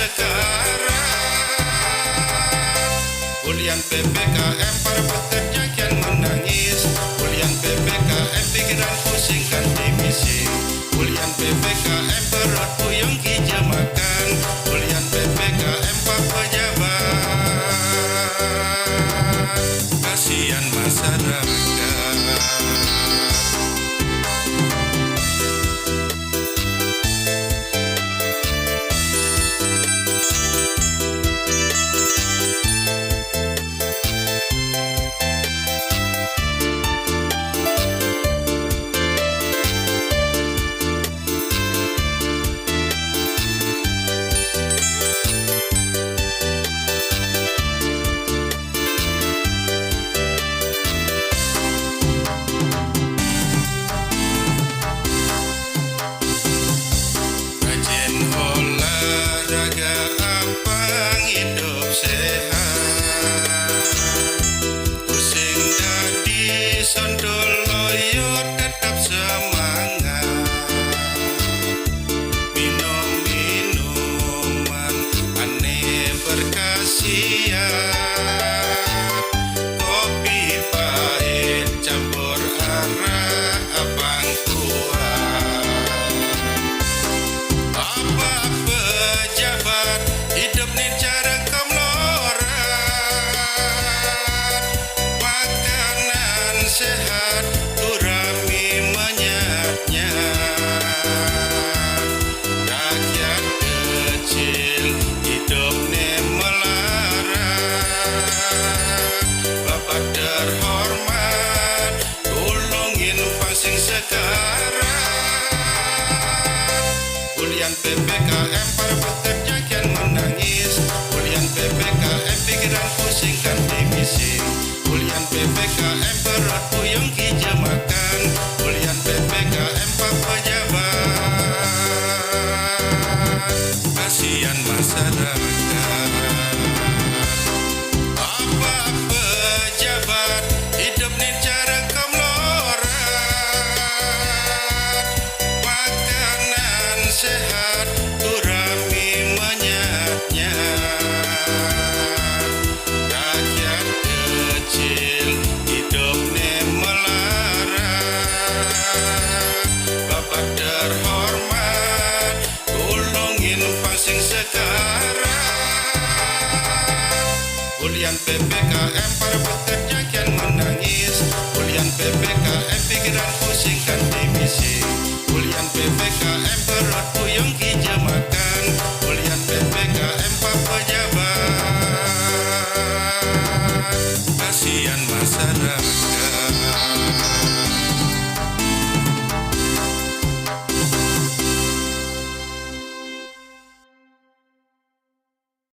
sekarang. Ulian PPKM para pekerja kian menangis. Ulian PPKM pikiran pusing kan dimising. Ulian PPKM perut puyeng hijau makan. Ulian PPKM pak pejabat, kasihan masyarakat. Sondol loyo tetap semangat. Minum minuman aneh berkhasiat. Kopi pahit campur arah abang kuat. Apa pejabat hidup nih cara sehat gurami menyatnya. Rakyat kecil hidupnya melarat. Bapak terhormat tolongin pangsing sekarang. Ulian PPKM para pekerja kian menangis. Ulian PPKM pikiran pusing kan dimising. Ulian PPKM perut puyeng hijau makan. Ulian PPKM pak pejabat, kasihan masyarakat. Apa pejabat hidup nih cara kemelorat. Makanan sehat gurami menyatnya. Rakyat kecil hidupnya melarat. Bapak terhormat tolongin pangsing sekarang. Ulian PPKM para pekerja